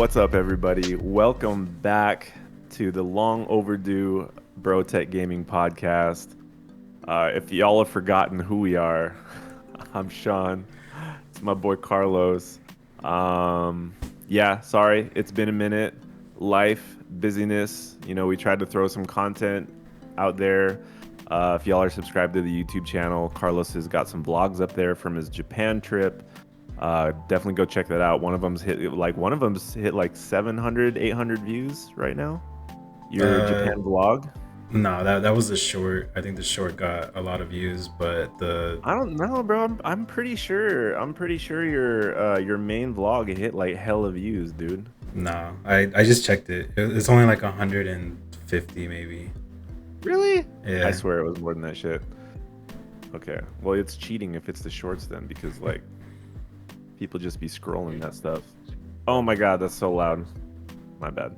What's up, everybody? Welcome back to the long overdue Bro Tech Gaming Podcast. If y'all have forgotten who we are, I'm Sean. It's my boy Carlos. Um, yeah, sorry, it's been a minute. Life, busyness. We tried to throw some content out there. If y'all are subscribed to the YouTube channel, Carlos has got some vlogs up there from his Japan trip. Definitely go check that out. One of them's hit like 700, 800 views right now. Your Uh, Japan vlog. no, that was the short. I think the short got a lot of views, but the I don't know, bro. I'm pretty sure. I'm pretty sure your main vlog hit like hella views, dude. no, I just checked it. It's only like 150 maybe. Really? I Yeah, swear it was more than that shit. Okay. Well, it's cheating if it's the shorts then, because like people just be scrolling that stuff. Oh my god, that's so loud. My bad.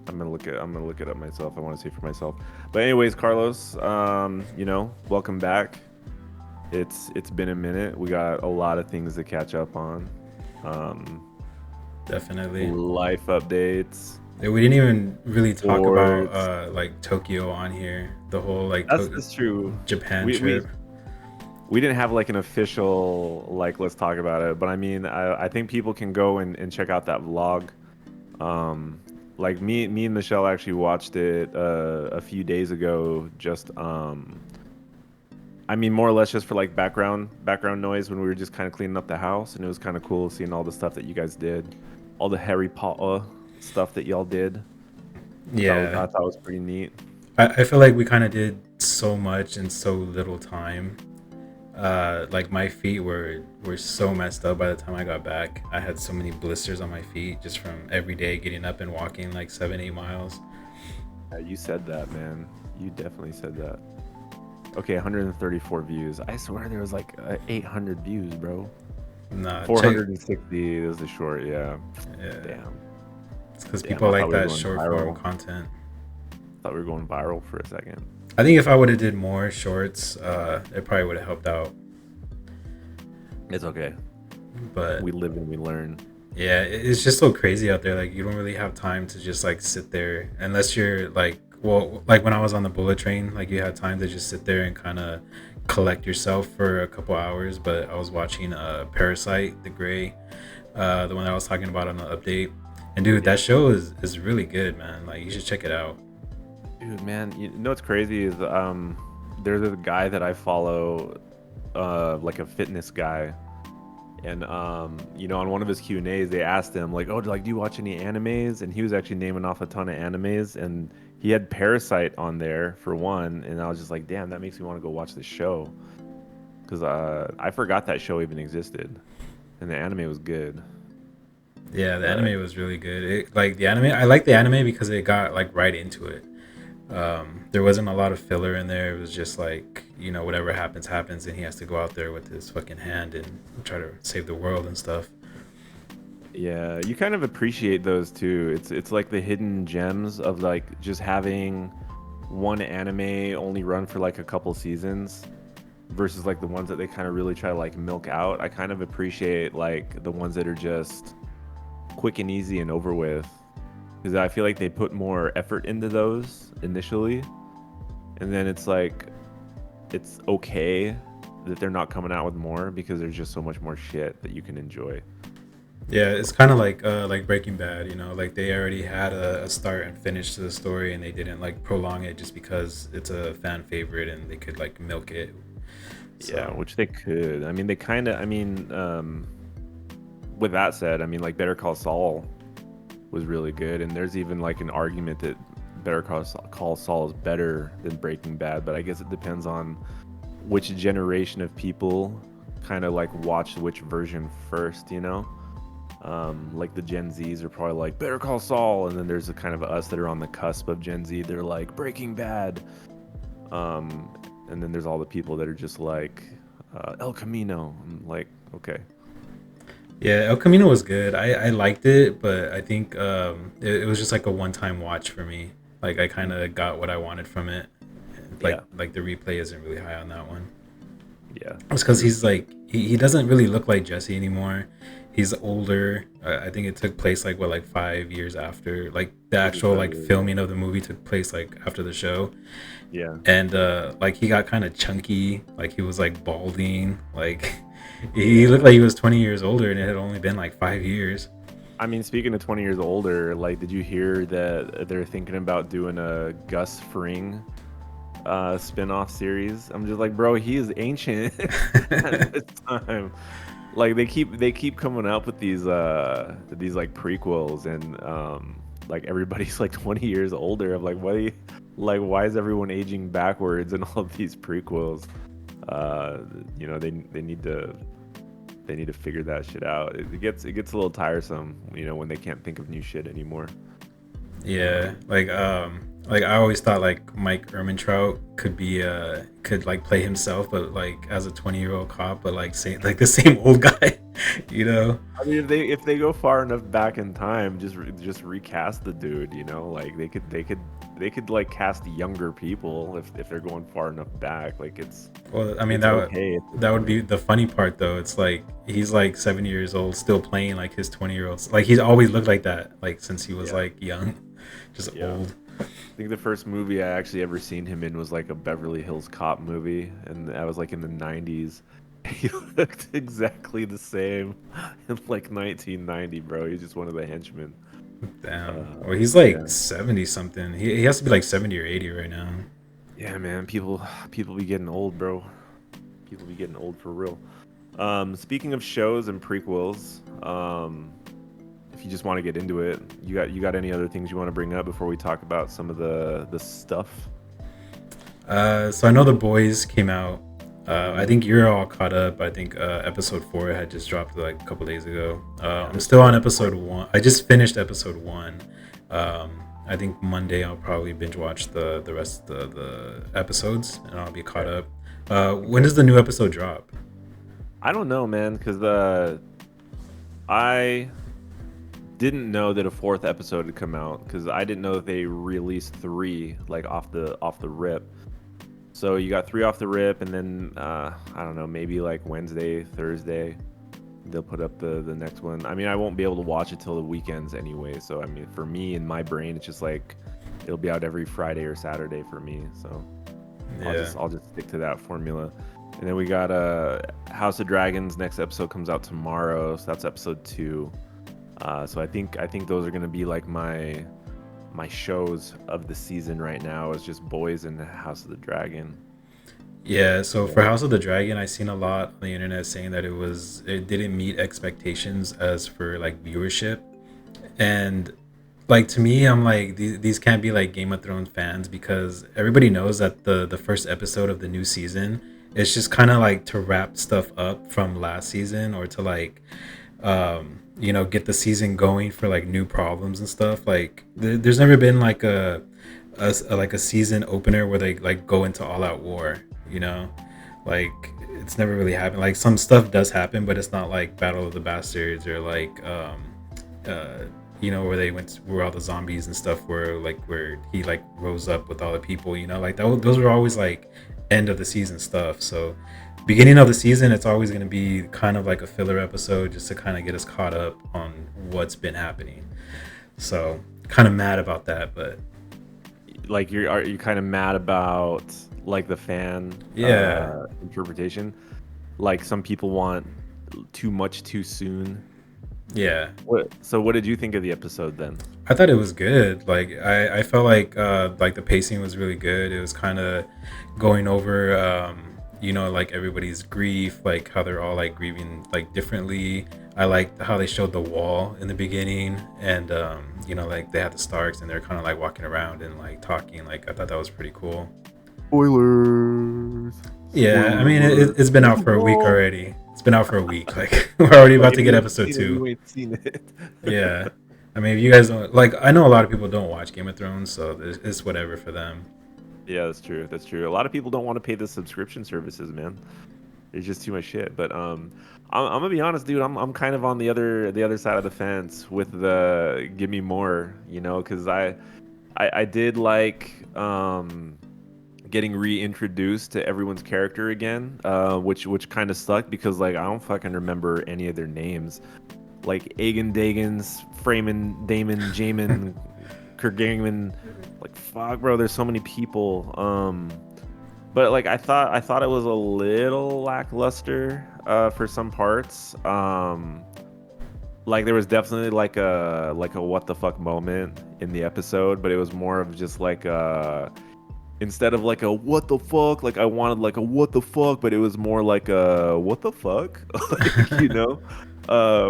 I'm gonna look it up myself. I want to see for myself. But anyways, Carlos, welcome back. It's been a minute. We got a lot of things to catch up on. Um, definitely. Life updates, Yeah, we didn't even really talk about sports. like Tokyo on here. The whole like That's true. Japan We we trip. we didn't have like an official like let's talk about it, but I mean I think people can go and check out that vlog. Um, like me and Michelle actually watched it a few days ago. I mean, more or less just for like background noise when we were just kind of cleaning up the house, and it was kind of cool seeing all the stuff that you guys did, all the Harry Potter stuff that y'all did. I Yeah, thought was pretty neat. I feel like we kind of did so much in so little time. Like my feet were so messed up by the time I got back. I had so many blisters on my feet just from every day getting up and walking like 7-8 miles. You said that, man. You definitely said that. Okay, 134 views. I swear there was like 800 views, bro. Nah, check. 460 is the short. Yeah. Yeah, Damn. it's because Damn. people I like thought we were that going short form viral. content. Thought we were going viral for a second. I think if I would have did more shorts, it probably would have helped out. It's okay. But We live and we learn. yeah, it's just so crazy out there. Like you don't really have time to just like sit there unless you're like, well, like when I was on the bullet train, like you had time to just sit there and kind of collect yourself for a couple hours. But I was watching Parasite, the Gray, the one that I was talking about on the update. And dude, Yeah. that show is really good, man. Like you should check it out. Dude, man, you know what's crazy is there's a guy that I follow, like a fitness guy, and on one of his Q&As they asked him like, "Oh, do you watch any animes?" And he was actually naming off a ton of animes, and he had Parasite on there for one, and I was just like, "Damn, that makes me want to go watch this show," because I forgot that show even existed, and the anime was good, Yeah, the but anime was really good. Like the anime, I like the anime because it got like right into it. There wasn't a lot of filler in there. It was just like whatever happens happens, and he has to go out there with his fucking hand and try to save the world and stuff. yeah, you kind of appreciate those too. It's like the hidden gems of like just having one anime only run for like a couple seasons versus like the ones that they kind of really try to like milk out. I kind of appreciate like the ones that are just quick and easy and over with because I feel like they put more effort into those initially, and then it's like it's okay that they're not coming out with more because there's just so much more shit that you can enjoy. Yeah, it's kind of like Breaking Bad. Like they already had a start and finish to the story, and they didn't like prolong it just because it's a fan favorite and they could like milk it. Yeah, So which they could. I mean, with that said, I mean, like Better Call Saul was really good, and there's even like an argument that Call Saul is better than Breaking Bad, but I guess it depends on which generation of people kind of like watch which version first, you know? Like the Gen Zs are probably like Better Call Saul, and then there's a kind of us that are on the cusp of Gen Z. They're like Breaking Bad, um, and then there's all the people that are just like El Camino. I'm like, okay, yeah, El Camino was good. I liked it, but I think it was just like a one time watch for me. Like I kind of got what I wanted from it. yeah, Like the replay isn't really high on that one. yeah, It's because true. he's like he doesn't really look like Jesse anymore. He's older. I think it took place like what, like 5 years after, like the This is actual like 5 years. filming of the movie took place like after the show. Yeah. And like he got kind of chunky, like he was like balding, like he looked Yeah. like he was 20 years older, and it had only been like 5 years. I mean, speaking of 20 years older, like, did you hear that they're thinking about doing a Gus Fring spin-off series? I'm just like, bro, he is ancient at this time. Like they keep coming up with these like prequels and like everybody's like 20 years older. I'm like, what do you, like why is everyone aging backwards in all of these prequels? Uh, they need to figure that shit out. It gets a little tiresome, when they can't think of new shit anymore. Yeah, like I always thought like Mike Ehrmantraut could like play himself, but like as a 20-year-old cop, but like same like the same old guy, you know? I mean, if they go far enough back in time, just recast the dude. Like they could like cast younger people if they're going far enough back. Like Well, I mean it's okay at this that would point. be the funny part though. It's like he's like 70 years old, still playing like his 20-year-olds. Like he's always looked like that, like since he was Yeah, like young, just yeah. old. I think the first movie I actually ever seen him in was like a Beverly Hills Cop movie, and that was like in the '90s. He looked exactly the same in like 1990, bro. He's just one of the henchmen. Damn. Uh, Well, he's like yeah, 70 something. He has to be like 70 or 80 right now. yeah, man. People be getting old, bro. People be getting old for real. Speaking of shows and prequels, if you just want to get into it, you got any other things you want to bring up before we talk about some of the stuff? So I know The Boys came out. I think you're all caught up. I think episode 4 had just dropped like a couple days ago. Yeah, I'm this still on dropped episode 1. I just finished episode 1. Um, I think Monday I'll probably binge watch the rest of the episodes, and I'll be caught okay. up. When Okay. does the new episode drop? I don't know, man, because I didn't know that a fourth episode had come out because I didn't know that they released three like off the rip. So you got three off the rip, and then I don't know, maybe like Wednesday, Thursday, they'll put up the next one. I mean, I won't be able to watch it till the weekends anyway. So I mean, for me in my brain, it's just like it'll be out every Friday or Saturday for me. So I'll Yeah. just I'll just stick to that formula. And then we got House of Dragons. Next episode comes out tomorrow, so that's episode 2. So I think those are gonna be like my shows of the season right now is just Boys and House of the Dragon. Yeah, so Yeah. for House of the Dragon, I seen a lot on the internet saying that it didn't meet expectations as for like viewership. And like to me, I'm like these can't be like Game of Thrones fans because everybody knows that the first episode of the new season is just kind of like to wrap stuff up from last season, or to like get the season going for like new problems and stuff. Like there's never been like like a season opener where they like go into all out war, you know? Like it's never really happened. Like some stuff does happen, but it's not like Battle of the Bastards, or like uh where they went where all the zombies and stuff were, like where he like rose up with all the people, like those were always like end of the season stuff. So beginning of the season, it's always going to be kind of like a filler episode just to kind of get us caught up on what's been happening. So kind of mad about that, but Like are you kind of mad about like the fan yeah. interpretation? Like some people want too much too soon. Yeah, So what did you think of the episode then? I thought it was good. Like I felt like the pacing was really good. It was kind of going over like everybody's grief, like how they're all like grieving like differently. I liked how they showed the wall in the beginning, and like they had the Starks and they're kind of like walking around and like talking. Like I thought that was pretty cool. Spoilers. Yeah, I Spoiler mean alert. it's been out for a week already. It's been out for a week. Like we're already Like about if to you get ain't episode seen it, two. you ain't seen it. Yeah. I mean, if you guys don't like, I know a lot of people don't watch Game of Thrones, so it's whatever for them. Yeah, that's true. That's true. A lot of people don't want to pay the subscription services, man. There's just too much shit. But I'm gonna be honest, dude. I'm kind of on the other side of the fence with the give me more, because I did like getting reintroduced to everyone's character again, which kind of sucked because like I don't fucking remember any of their names. like Aegon Dagans, Freeman, Damon, Jamin, Kurgangan. Like fuck, bro. There's so many people. But like I thought it was a little lackluster for some parts. Like there was definitely like a what the fuck moment in the episode, but it was more of just like instead of like a what the fuck, like I wanted like a what the fuck, but it was more like a what the fuck, like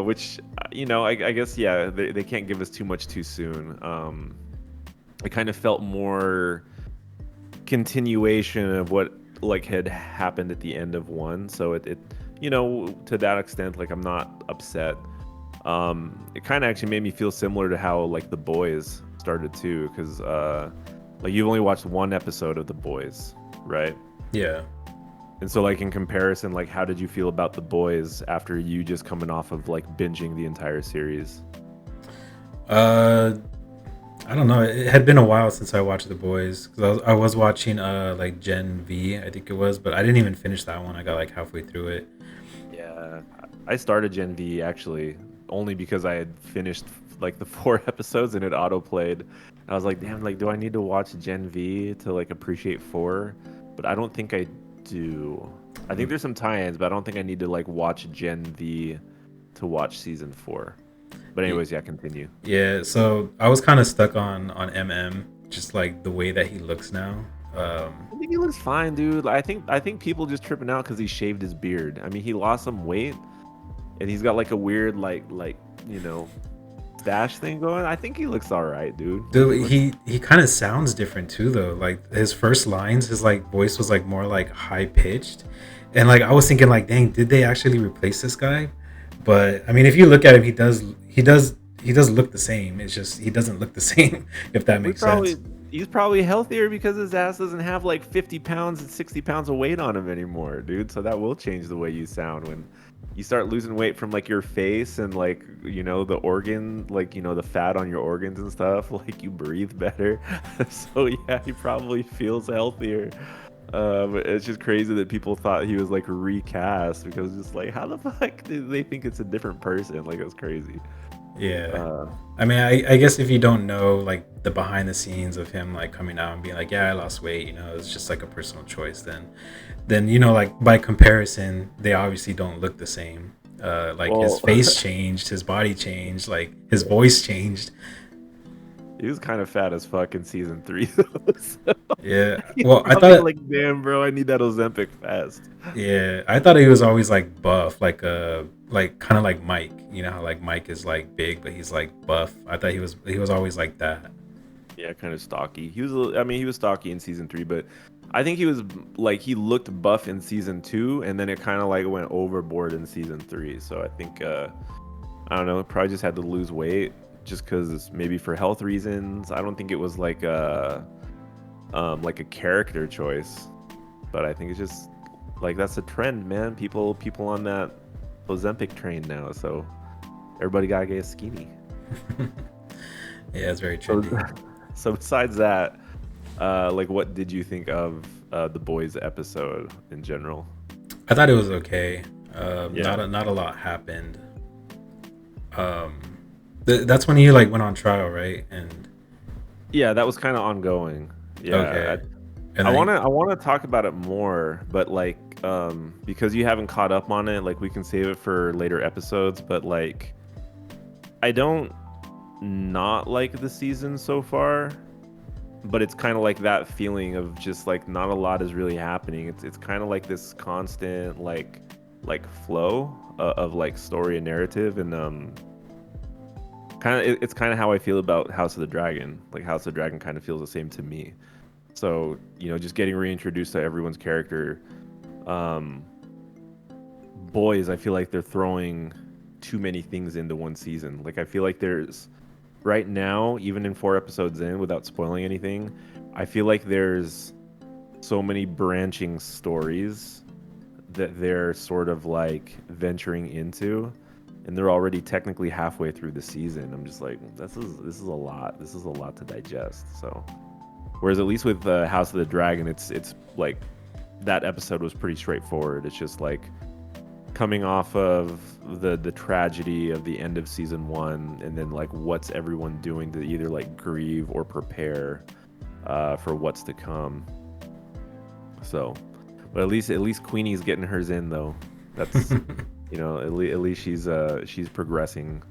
which I guess yeah, they can't give us too much too soon. It kind of felt more continuation of what like had happened at the end of one, so it to that extent, like I'm not upset. It kind of actually made me feel similar to how like The Boys started too, because like you've only watched one episode of The Boys, right? Yeah. And so like in comparison, like how did you feel about The Boys after you just coming off of like binging the entire series? Uh, I don't know. It had been a while since I watched The Boys because I was watching like Gen V, I think it was, but I didn't even finish that one. I got like halfway through it. Yeah, I started Gen V actually only because I had finished like the 4 episodes and it auto played. I was like, damn, like do I need to watch Gen V to like appreciate 4? But I don't think I do. I think there's some tie-ins, but I don't think I need to like watch Gen V to watch season 4. But anyways, yeah, continue. Yeah, so I was kind of stuck on MM, just like the way that he looks now. I think he looks fine, dude. I think people just tripping out because he shaved his beard. I mean, he lost some weight, and he's got like a weird like stash thing going. I think he looks all right, dude. Like, he Dude, looks. he kind of sounds different too, though. Like his first lines, his like voice was like more like high pitched, and like I was thinking, like, dang, did they actually replace this guy? But I mean, if you look at him, he does look the same. It's just he doesn't look the same, if that We makes sense. probably he's probably healthier because his ass doesn't have like 50 pounds and 60 pounds of weight on him anymore, dude. So that will change the way you sound when you start losing weight from like your face and like the organ, like the fat on your organs and stuff. Like you breathe better. So yeah, he probably feels healthier. But it's just crazy that people thought he was like recast because it's just like how the fuck did they think it's a different person? Like it's crazy. Yeah. Uh, I mean, I guess if you don't know like the behind the scenes of him like coming out and being like, yeah, I lost weight, it's just like a personal choice. Then like by comparison, they obviously don't look the same. Like his well, face changed, his body changed, like his voice changed. he was kind of fat as fuck in season 3 though. So Yeah. he's Well, I probably thought, like, damn, bro, I need that Ozempic fast. yeah, I thought he was always like buff, like kind of like Mike. You know how like Mike is like big, but he's like buff. I thought he was always like that. Yeah, kind of stocky. I mean, he was stocky in season 3, but I think he was like he looked buff in season 2, and then it kind of like went overboard in season 3. So I think I don't know, probably just had to lose weight just because maybe for health reasons. I don't think it was like a character choice, but I think it's just like that's a trend, man. People on that Ozempic train now, so everybody gotta get skinny. Yeah, it's very So, trendy. so besides that, like what did you think of the boys episode in general? I thought it was okay. Yeah, Not a lot happened. Um, that's when he like went on trial, right? And yeah, that was kind of ongoing. Yeah, okay, and I then wanna I wanna talk about it more, but like because you haven't caught up on it, like we can save it for later episodes. But like I don't not like the season so far, but it's kind of like that feeling of just like not a lot is really happening. It's kind of like this constant like flow of like story and narrative, and kind of it's kind of how I feel about House of the Dragon. Like House of the Dragon kind of feels the same to me. So just getting reintroduced to everyone's character. Um, Boys, I feel like they're throwing too many things into one season. Like I feel like there's right now, even in 4 episodes in, without spoiling anything, I feel like there's so many branching stories that they're sort of like venturing into, and they're already technically halfway through the season. I'm just like, this is a lot. This is a lot to digest. So, whereas at least with House of the Dragon, it's like that episode was pretty straightforward. It's just like coming off of the tragedy of the end of season one, and then like what's everyone doing to either like grieve or prepare for what's to come. So, but at least Queenie's getting hers in though. That's at least she's progressing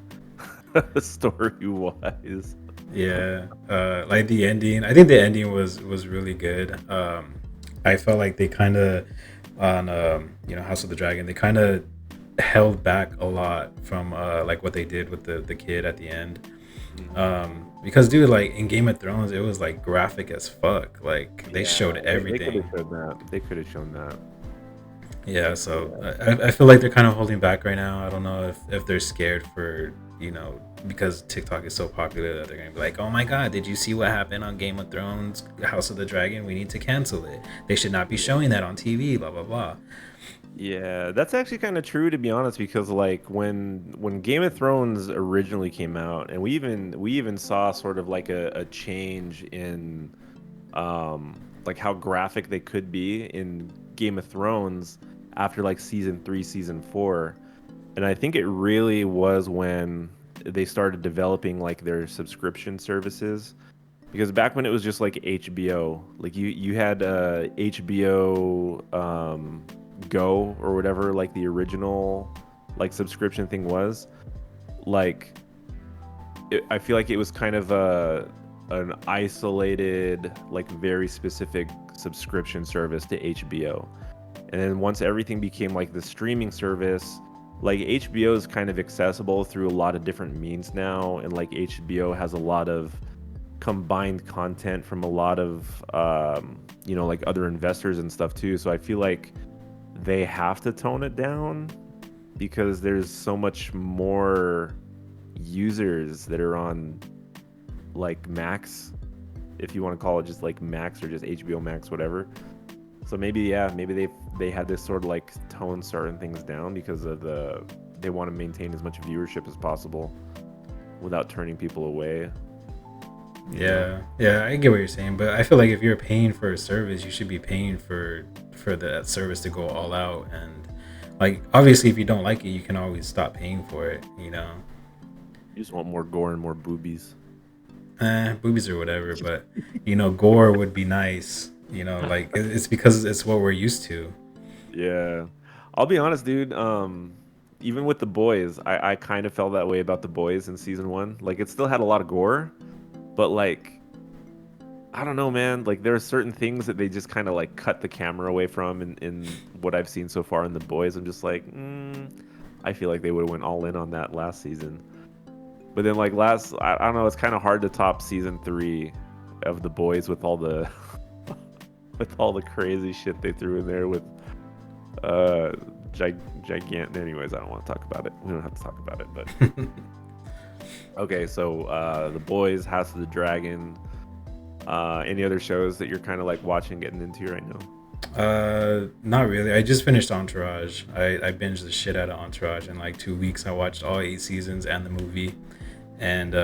story wise. Yeah, like the ending. I think the ending was really good. I felt like they kind of on House of the Dragon. They kind of held back a lot from like what they did with the kid at the end. Because dude, like in Game of Thrones, it was like graphic as fuck. Like they showed They could everything. have shown that. They could have shown that. Yeah, so Yeah. I feel like they're kind of holding back right now. I don't know if they're scared for, because TikTok is so popular that they're gonna be like, oh my god, did you see what happened on Game of Thrones, House of the Dragon? We need to cancel it. They should not be showing that on TV, blah blah blah. Yeah, that's actually kind of true to be honest, because like when Game of Thrones originally came out, and we even saw sort of like a change in like how graphic they could be in Game of Thrones after like season 3, season 4. And I think it really was when they started developing like their subscription services, because back when it was just like HBO, like you had HBO Go or whatever, like the original like subscription thing was. Like I feel like it was kind of an isolated, like very specific subscription service to HBO. And then once everything became like the streaming service, like HBO is kind of accessible through a lot of different means now, and like HBO has a lot of combined content from a lot of like other investors and stuff too. So I feel like they have to tone it down because there's so much more users that are on like Max, if you want to call it just like Max or just HBO Max, whatever. So maybe they had this sort of like tone certain things down because of they want to maintain as much viewership as possible without turning people away. You know? Yeah, I get what you're saying, but I feel like if you're paying for a service, you should be paying for that service to go all out. And like obviously, if you don't like it, you can always stop paying for it. You just want more gore and more boobies. Boobies or whatever, but gore would be nice. Like it's because it's what we're used to. Yeah. I'll be honest, dude. Even with the boys, I kind of felt that way about the boys in season one. Like it still had a lot of gore, but like I don't know, man. Like there are certain things that they just kind of like cut the camera away from in what I've seen so far in the boys. I'm just like, I feel like they would have went all in on that last season. But then like I don't know, it's kind of hard to top season 3 of the boys with all the with all the crazy shit they threw in there with uh gigant. Anyways, I don't want to talk about it. We don't have to talk about it, but okay. So the boys, House of the Dragon. Any other shows that you're kind of like watching, getting into right now? Not really. I just finished Entourage. I binged the shit out of Entourage in like 2 weeks. I watched all 8 seasons and the movie. And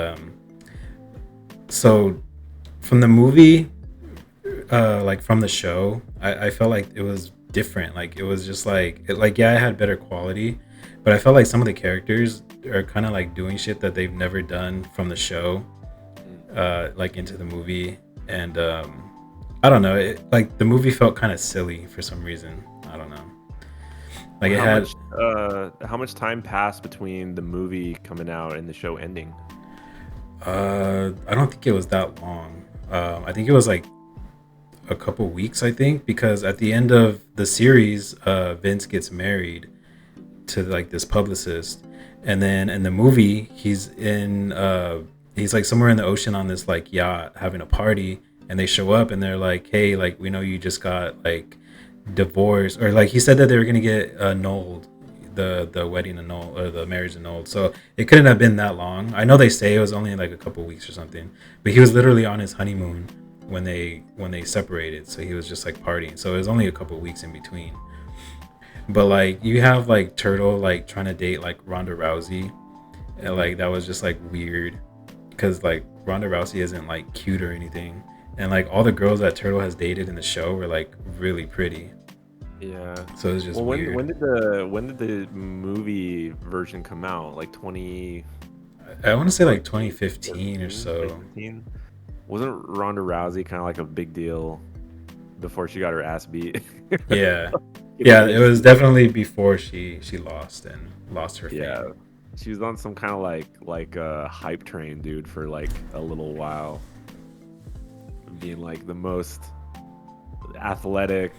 so from the movie, like from the show, I felt like it was different. Like it was just like yeah, it had better quality, but I felt like some of the characters are kind of like doing shit that they've never done from the show, like into the movie. And I don't know, like the movie felt kind of silly for some reason. I don't know. Like it How had much time passed between the movie coming out and the show ending? I don't think it was that long. I think it was like a couple weeks, I think, because at the end of the series, Vince gets married to like this publicist, and then in the movie, he's like somewhere in the ocean on this like yacht having a party, and they show up and they're like, "Hey, like we know you just got like divorced," or like he said that they were gonna get annulled, the wedding annulled or the marriage annulled. So it couldn't have been that long. I know they say it was only like a couple weeks or something, but he was literally on his honeymoon when they separated, so he was just like partying, so it was only a couple weeks in between. But like you have like Turtle like trying to date like Ronda Rousey, and like that was just like weird because like Ronda Rousey isn't like cute or anything, and like all the girls that Turtle has dated in the show were like really pretty. Yeah. So it's just Well, weird. when did the movie version come out? Like I want to say like 2015 or 2014, so. 2015? Wasn't Ronda Rousey kind of like a big deal before she got her ass beat? Yeah, In the yeah, it was MCU. definitely before she lost and lost her Yeah. fame. She was on some kind of like hype train, dude, for like a little while, being like the most athletic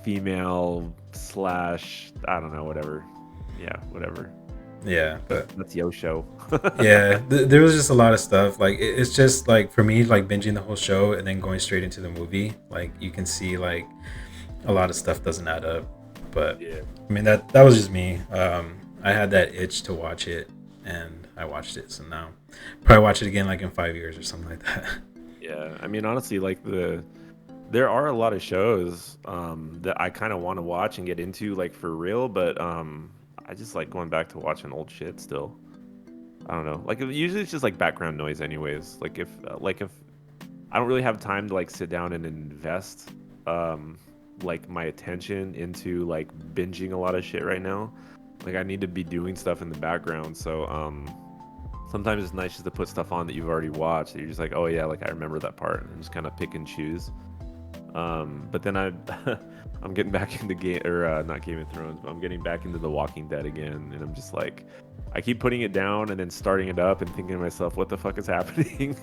female slash I don't know, whatever. Yeah, whatever. Yeah, That's but that's Yo show. yeah, there was just a lot of stuff. Like it's just like for me, like binging the whole show and then going straight into the movie. Like you can see like a lot of stuff doesn't add up. But Yeah. I mean that was just me. I had that itch to watch it, and I watched it. So now probably watch it again like in 5 years or something like that. Yeah. I mean, honestly, like there are a lot of shows that I kind of want to watch and get into like for real, but I just like going back to watching old shit still. I don't know. Like usually it's just like background noise anyways. Like if I don't really have time to like sit down and invest um like my attention into like binging a lot of shit right now. Like I need to be doing stuff in the background. So sometimes it's nice just to put stuff on that you've already watched that you're just like, "Oh yeah, like I remember that part." And just kind of pick and choose. But then I'm getting back into game or not Game of Thrones, but I'm getting back into The Walking Dead again, and I'm just like, I keep putting it down and then starting it up and thinking to myself, what the fuck is happening?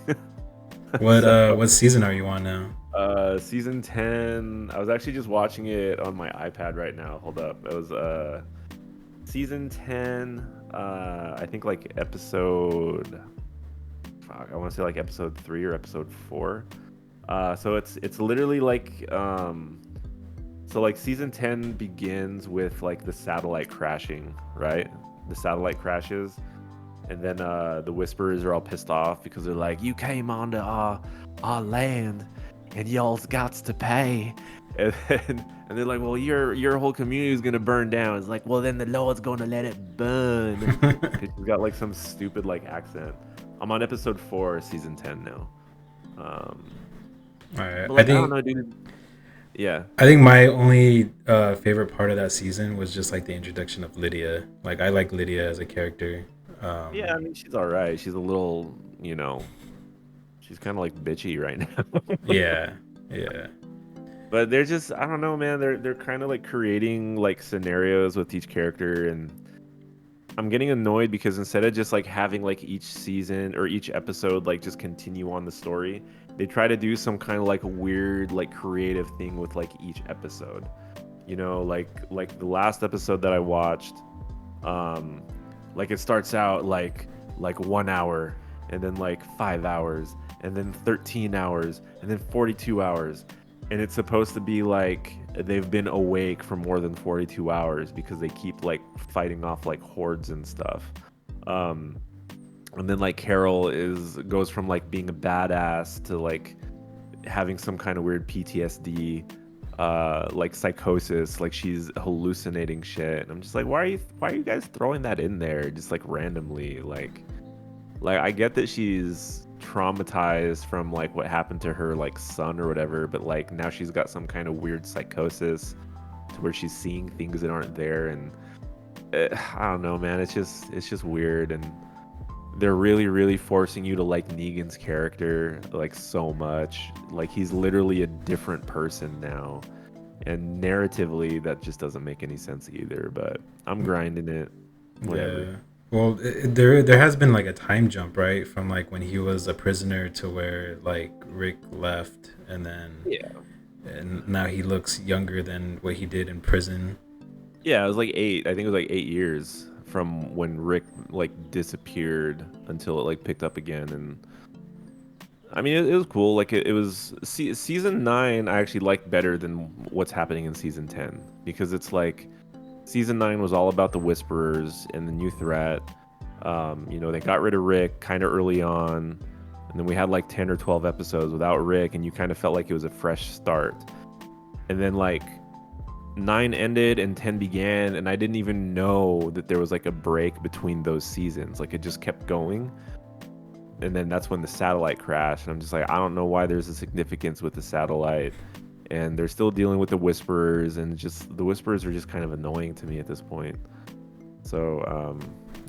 So, What season are you on now? season 10. I was actually just watching it on my iPad right now. Hold up, it was season 10. I think like episode. Fuck, I want to say like episode 3 or episode 4. So it's literally like so like season 10 begins with like the satellite crashing, right? The satellite crashes, and then the whisperers are all pissed off because they're like, "You came onto our land, and y'all's got to pay." And they're like, "Well, your whole community is gonna burn down." It's like, "Well, then the Lord's gonna let it burn," because she's got like some stupid like accent. I'm on episode 4, season 10 now. Um, All right, but like I don't know, dude. Yeah. I think my only favorite part of that season was just like the introduction of Lydia. Like I like Lydia as a character. Yeah, I mean, she's all right. She's a little, she's kind of like bitchy right now. Yeah, yeah, But they're just, I don't know, man. They're kind of like creating like scenarios with each character, and I'm getting annoyed because instead of just like having like each season or each episode like just continue on the story, they try to do some kind of like weird like creative thing with like each episode. Like the last episode that I watched, um like it starts out like 1 hour, and then like 5 hours, and then 13 hours, and then 42 hours, and it's supposed to be like they've been awake for more than 42 hours because they keep like fighting off like hordes and stuff. um and then like Carol is goes from like being a badass to like having some kind of weird PTSD, like psychosis, like she's hallucinating shit. And I'm just like, why are you guys throwing that in there just like randomly? Like I get that she's traumatized from like what happened to her like son or whatever, but like now she's got some kind of weird psychosis to where she's seeing things that aren't there. And I don't know, man. It's just weird. And they're really really forcing you to like Negan's character like so much. Like he's literally a different person now, and narratively that just doesn't make any sense either. But I'm grinding it, whatever. yeah. Well, there has been like a time jump, right, from like when he was a prisoner to where like Rick left, Yeah. and now he looks younger than what he did in prison. Yeah, it was like 8. I think it was like 8 years from when Rick like disappeared until it like picked up again. And I mean, it was cool. Like it was season 9. I actually liked better than what's happening in season 10, because it's like season 9 was all about the Whisperers and the new threat. They got rid of Rick kind of early on, and then we had like 10 or 12 episodes without Rick, and you kind of felt like it was a fresh start. And then like 9 ended and 10 began, and I didn't even know that there was like a break between those seasons. Like it just kept going. And then that's when the satellite crashed, and I'm just like, I don't know why there's a significance with the satellite. and they're still dealing with the whisperers, and just the whisperers are just kind of annoying to me at this point. So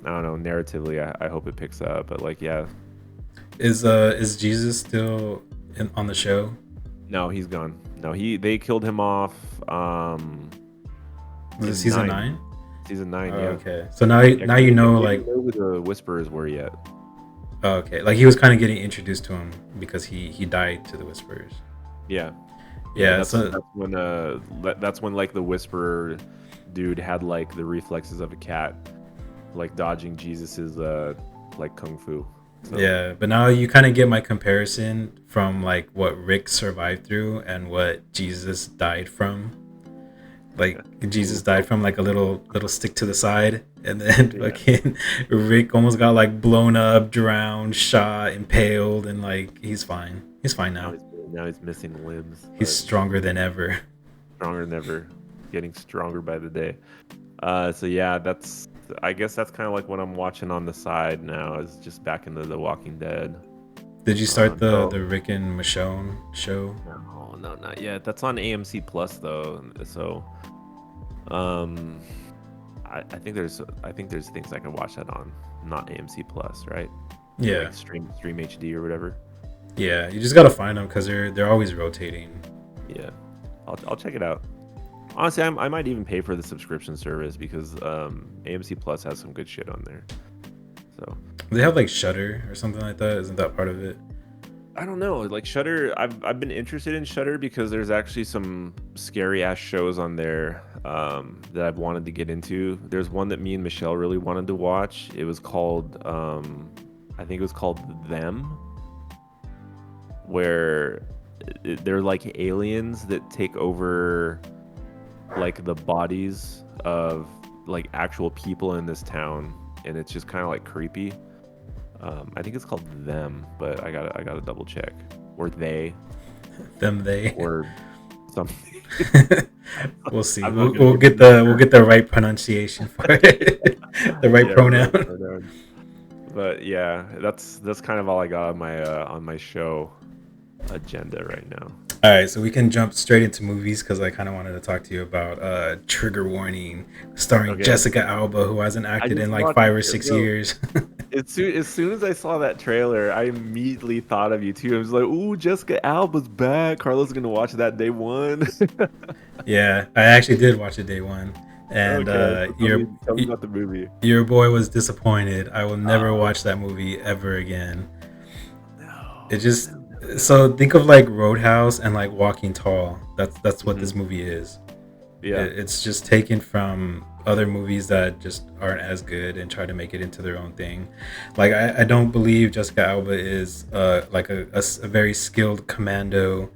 I don't know. Narratively, I hope it picks up, but like, yeah, Is Jesus still on the show? no, he's gone. No, they killed him off. Was it In season 9. 9? Season 9, Oh, yeah. okay. So now Yeah, now 'cause you know they like didn't know who the whisperers were yet. oh, okay, like he was kind of getting introduced to him because he died to the Whisperers. Yeah, yeah. Yeah. That's So that's when like the whisperer dude had like the reflexes of a cat, like dodging Jesus's like kung fu. So yeah, but now you kind of get my comparison from like what Rick survived through and what Jesus died from. Like Jesus died from like a little stick to the side, and then yeah. fucking Rick almost got like blown up, drowned, shot, impaled, and like he's fine. He's fine Now now. he's missing limbs, He's but stronger than ever. stronger than ever, getting stronger by the day. So yeah, I guess that's kind of like what I'm watching on the side now, is just back into The Walking Dead. Did you start the So Rick and Michonne show? no, not yet. That's on AMC Plus though. So um, I think there's things I can watch that on, not AMC Plus, right? Yeah, Like stream HD or whatever. yeah. You just gotta find them because they're always rotating. Yeah, I'll check it out. Honestly, I might even pay for the subscription service because AMC Plus has some good shit on there. So They have like Shutter or something like that. Isn't that part of it? I don't know, like Shutter. I've been interested in Shutter because there's actually some scary ass shows on there that I've wanted to get into. There's one that me and Michelle really wanted to watch. It was called I think it was called Them, where they're like aliens that take over like the bodies of like actual people in this town, and it's just kind of like creepy. I think it's called Them, but I gotta double check, or They, Them they. or something. We'll see. I'm not We'll, gonna we'll give get you the we'll get the right pronunciation for it. The right yeah, pronoun. right. But yeah, that's kind of all I got on my show agenda right now. All right, so we can jump straight into movies because I kind of wanted to talk to you about Trigger Warning, starring Okay. Jessica Alba, who hasn't acted just in like watched 5 or 6 bro, years. as soon as I saw that trailer, I immediately thought of you too. I was like, "Ooh, Jessica Alba's back. Carlos is gonna watch that day one." Yeah, I actually did watch it day one, and Okay, so tell me about the movie. your boy was disappointed. I will never Oh, watch that movie ever again. It no, just no, so think of like Roadhouse and like Walking Tall. That's what this movie is. yeah, It's just taken from other movies that just aren't as good and try to make it into their own thing. Like I don't believe Jessica Alba is like a very skilled commando.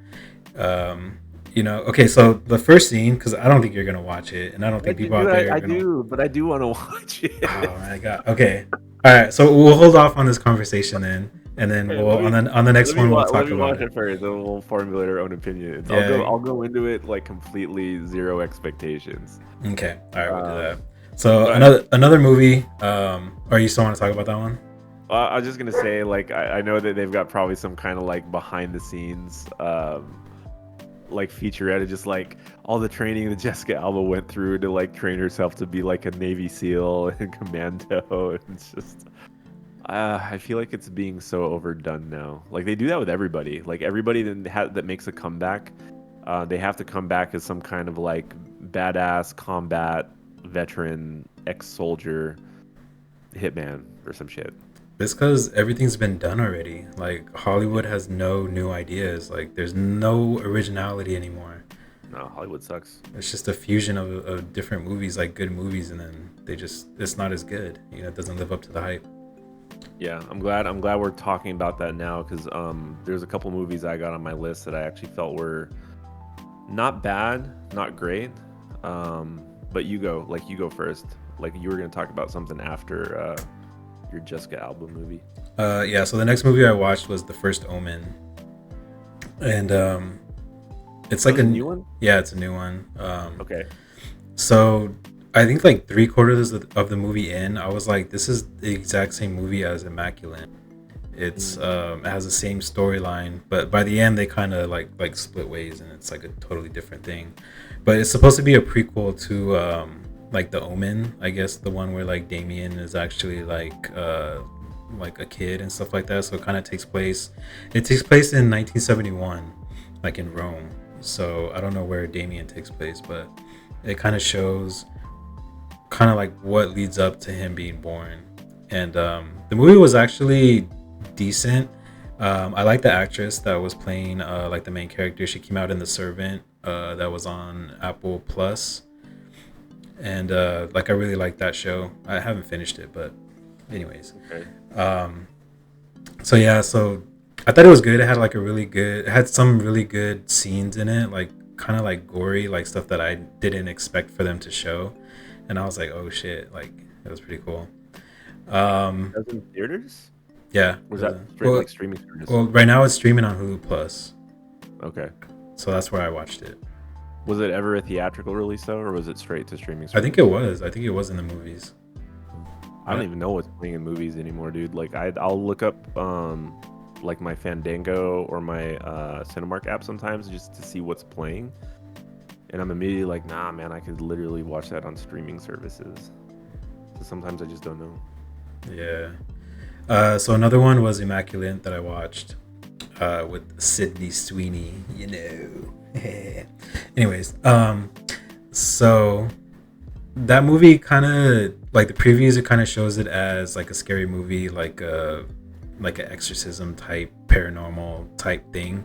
Okay, so the first scene, because I don't think you're gonna watch it, and I don't think people out there are I gonna. do, but I do want to watch it. Oh my god. Okay. All right. So we'll hold off on this conversation then, and then Okay, we'll on the next one we'll let talk me about watch it. it first, and we'll formulate our own opinions. Yeah. I'll go into it like completely zero expectations. Okay. All right. We'll do Um, that. So but another movie. Or you still want to talk about that one? I was just gonna say, like, I know that they've got probably some kind of like behind the scenes, like featurette of just like all the training that Jessica Alba went through to like train herself to be like a Navy SEAL and commando. It's just, I feel like it's being so overdone now. Like they do that with everybody. Like everybody that makes a comeback, they have to come back as some kind of like badass combat veteran, ex-soldier, hitman or some shit. It's because everything's been done already. Like Hollywood has no new ideas. Like there's no originality anymore. No, Hollywood sucks. It's just a fusion of different movies, like good movies, and then it's not as good. It doesn't live up to the hype. Yeah, I'm glad we're talking about that now, because there's a couple movies I got on my list that I actually felt were not bad, not great. But you go first. Like you were gonna talk about something after your Jessica Alba movie. Yeah. So the next movie I watched was The First Omen, and it's like a new one. Yeah, it's a new one. Okay. So I think like 3/4 of the movie in, I was like, this is the exact same movie as Immaculate. It has the same storyline, but by the end they kind of like split ways, and it's like a totally different thing. But it's supposed to be a prequel to like The Omen, I guess, the one where like Damien is actually like a kid and stuff like that. So it kind of takes place in 1971, like in Rome. So I don't know where Damien takes place, but it kind of shows kind of like what leads up to him being born. And the movie was actually decent. I like the actress that was playing like the main character. She came out in The Servant, that was on Apple Plus, and like I really like that show. I haven't finished it, but anyways. Okay. So yeah, so I thought it was good. It had like it had some really good scenes in it, like kind of like gory, like stuff that I didn't expect for them to show, and I was like, oh shit, like it was pretty cool. That was in theaters? Yeah. Was that straight Well, like streaming service? well, right now it's streaming on Hulu Plus, Okay. so that's where I watched it. Was it ever a theatrical release though, or was it straight to streaming I think service? it was. I think it was in the movies. I don't even know what's playing in movies anymore, dude. Like I'll look up like my Fandango or my Cinemark app sometimes just to see what's playing, and I'm immediately like, nah, man, I could literally watch that on streaming services. So sometimes I just don't know. Yeah. So another one was Immaculate that I watched with Sydney Sweeney. You know. Anyways, so that movie kind of like the previews. It kind of shows it as like a scary movie, like an exorcism type, paranormal type thing.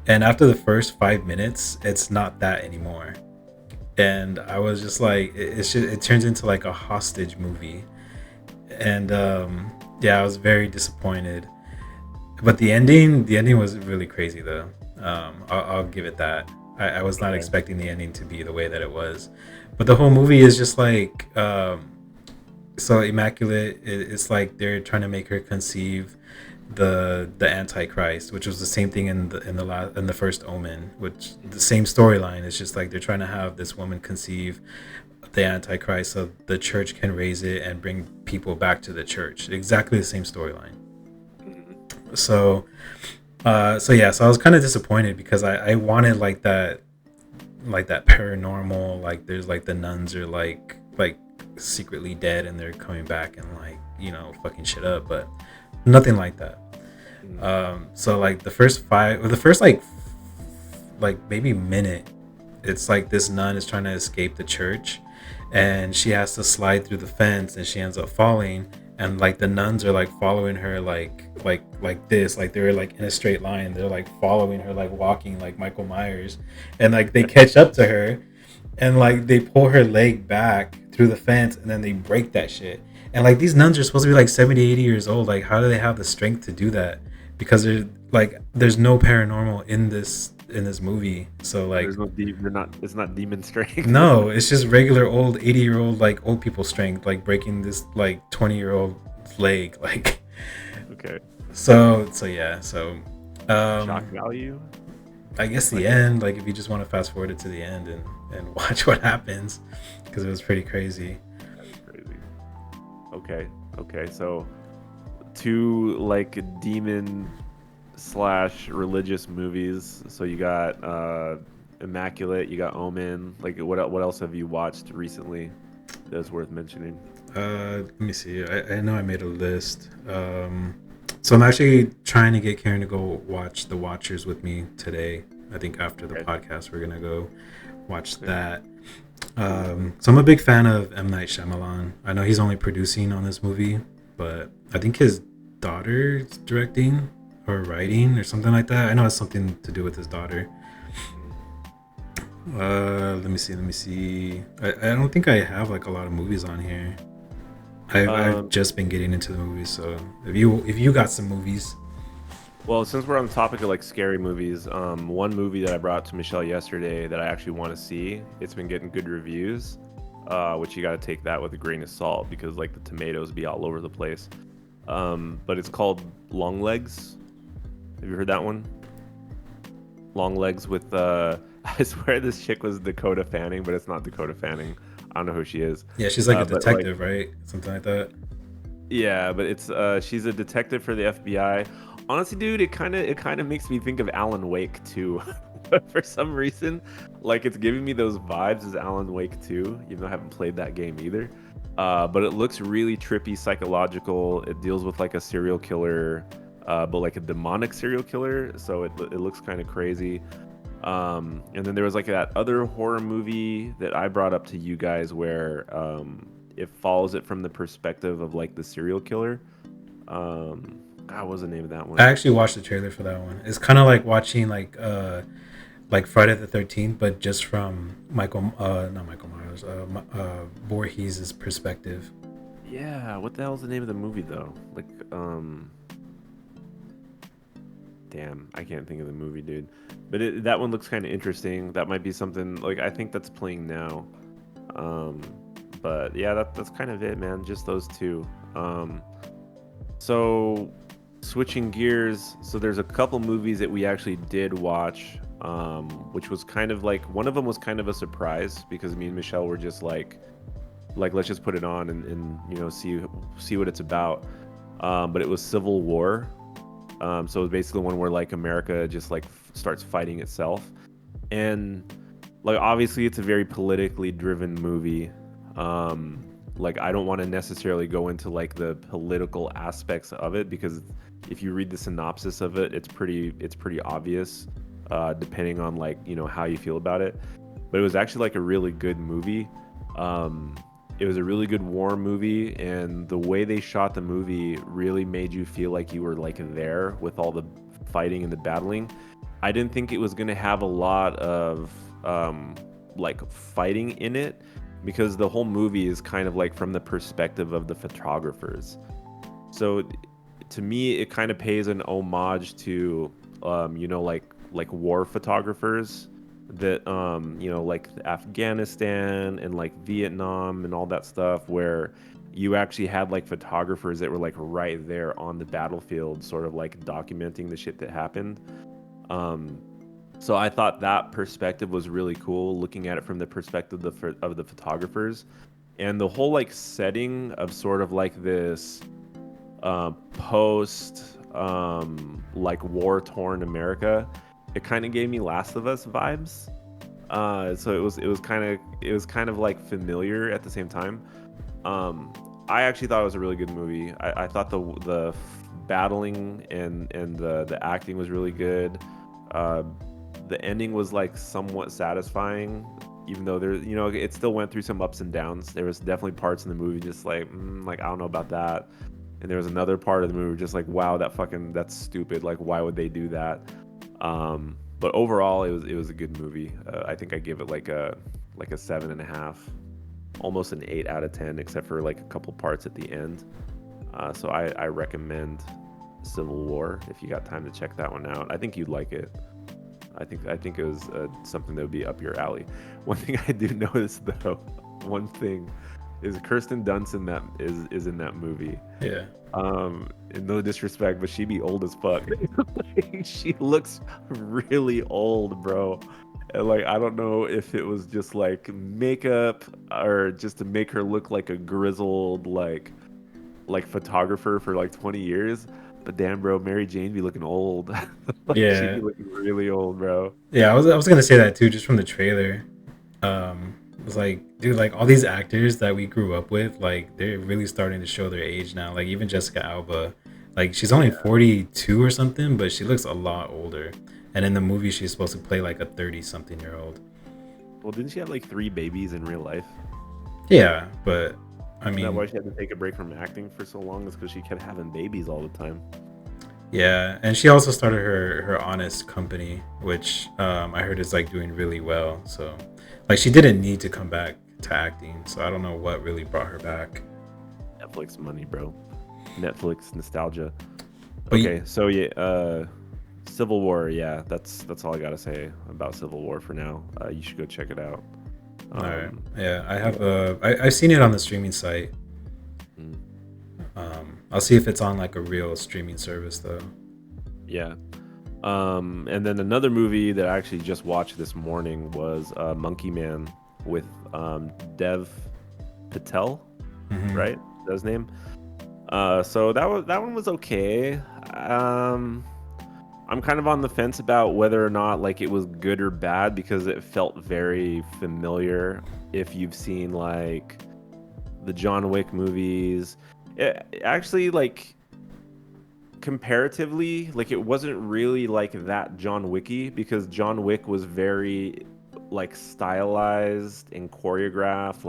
And after the first 5 minutes, it's not that anymore. And I was just like, it turns into like a hostage movie. And yeah, I was very disappointed. But the ending was really crazy though. I'll give it that. I was not Okay. expecting the ending to be the way that it was. But the whole movie is just like, so Immaculate. It's like they're trying to make her conceive the Antichrist, which was the same thing in the first Omen, which the same storyline. It's just like they're trying to have this woman conceive the Antichrist so the church can raise it and bring people back to the church. Exactly the same storyline. So, so yeah, so I was kind of disappointed because I wanted like that paranormal, like there's like the nuns are like secretly dead and they're coming back and like fucking shit up, but nothing like that. So like the first like maybe minute, it's like this nun is trying to escape the church, and she has to slide through the fence, and she ends up falling, and like the nuns are like following her like this, like they're like in a straight line, they're like following her like walking like Michael Myers, and like they catch up to her, and like they pull her leg back through the fence, and then they break that shit. And like these nuns are supposed to be like 70, 80 years old. Like how do they have the strength to do that? Because there's no paranormal in this movie. So like There's no they're not. It's not demon strength. no, it's just regular old 80-year-old like old people strength, like breaking this like 20-year-old leg. Like Okay. so yeah. So Shock value. I guess the Like end, like if you just want to fast forward it to the end and watch what happens, because it was pretty crazy. that's crazy. Okay. Okay. So two like demon slash religious movies. So you got Immaculate. You got Omen. Like what else have you watched recently that's worth mentioning? Let me see. I know I made a list. So I'm actually trying to get Karen to go watch The Watchers with me today. I think after the Okay. podcast, we're gonna go watch Okay. that. So I'm a big fan of M. Night Shyamalan. I know he's only producing on this movie, but I think his daughter's directing or writing or something like that. I know it's something to do with his daughter. Let me see. Let me see. I don't think I have like a lot of movies on here. I've just been getting into the movies, so if you got some movies. Well, since we're on the topic of like scary movies, one movie that I brought to Michelle yesterday that I actually want to see, it's been getting good reviews, which you got to take that with a grain of salt because like the tomatoes be all over the place. But it's called Long Legs. Have you heard that one? Long Legs with I swear this chick was Dakota Fanning, but it's not Dakota Fanning. I don't know who she is. Yeah, she's like a But like detective, right? Something like that. Yeah, but it's she's a detective for the FBI. Honestly, dude, it kind of makes me think of Alan Wake too. For some reason, like it's giving me those vibes as Alan Wake 2, even though I haven't played that game either. But it looks really trippy, psychological. It deals with like a serial killer, but like a demonic serial killer. So it looks kind of crazy. And then there was like that other horror movie that I brought up to you guys where it follows it from the perspective of like the serial killer. God, what was the name of that I one? actually watched the trailer for that one. It's kind of like watching like Friday the 13th, but just from Michael, not Michael Myers, Voorhees' perspective. Yeah, what the hell is the name of the movie though? Like, damn, I can't think of the movie, dude. But that one looks kind of interesting. That might be something like I think that's playing now. Um, but yeah, that's kind of it, man. Just those two. So switching gears, so there's a couple movies that we actually did watch, which was kind of like one of them was kind of a surprise because me and Michelle were just like let's just put it on and see what it's about. But it was Civil War. So it's basically one where like America just like starts fighting itself, and like obviously it's a very politically driven movie. Um, like I don't want to necessarily go into like the political aspects of it because if you read the synopsis of it, it's pretty obvious, depending on like how you feel about it. But it was actually like a really good movie. Um, it was a really good war movie, and the way they shot the movie really made you feel like you were like there with all the fighting and the battling. I didn't think it was gonna have a lot of like fighting in it because the whole movie is kind of like from the perspective of the photographers. So to me, it kind of pays an homage to like war photographers that like Afghanistan and like Vietnam and all that stuff where you actually had like photographers that were like right there on the battlefield sort of like documenting the shit that happened. um so I thought that perspective was really cool, looking at it from the perspective of the photographers, and the whole like setting of sort of like this post like war torn America. It kind of gave me Last of Us vibes. So it was kind of like familiar at the same time. Um, I actually thought it was a really good movie. I thought the battling and the acting was really good. Uh, the ending was like somewhat satisfying, even though it still went through some ups and downs. There was definitely parts in the movie just like I don't know about that, and there was another part of the movie just like wow, that's stupid. Like why would they do that? But overall, it was a good movie. I think I give it like a 7.5, almost an 8 out of 10, except for like a couple parts at the end. So I recommend Civil War if you got time to check that one out. I think you'd like it. I think it was something that would be up your alley. One thing I do notice though, one thing is Kirsten Dunst is in that movie. Yeah. And no disrespect, but she be old as fuck. Like, she looks really old, bro. And like I don't know if it was just like makeup or just to make her look like a grizzled like photographer for like 20 years. But damn, bro, Mary Jane be looking old. Like she Yeah. be looking really old, bro. Yeah, I was gonna say that too, just from the trailer. It was like, dude, like all these actors that we grew up with, like they're really starting to show their age now. Like even Jessica Alba, like she's only 42 or something, but she looks a lot older. And in the movie, she's supposed to play like a 30-something-year-old. Well, didn't she have like three babies in real life? Yeah, but I Isn't that why mean, she had to take a break from acting for so long? Is because she kept having babies all the time. yeah, and she also started her honest company, which I heard is like doing really well. So, like, she didn't need to come back to acting. So I don't know what really brought her back. Netflix money, bro. Netflix nostalgia. But Okay, so yeah, Civil War. Yeah, that's all I gotta say about Civel War for now. You should go check it out. all right, Um, yeah, I yeah, have I've seen it on the streaming site. mm, I'll see if it's on like a real streaming service though. yeah. And then another movie that I actually just watched this morning was Monkey Man with Dev Patel, Hmm. right? Is that his name? So that one was okay. Um, I'm kind of on the fence about whether or not like it was good or bad because it felt very familiar. If you've seen like the John Wick movies, actually like comparatively, like it wasn't really like that John Wicky because John Wick was very like stylized and choreographed.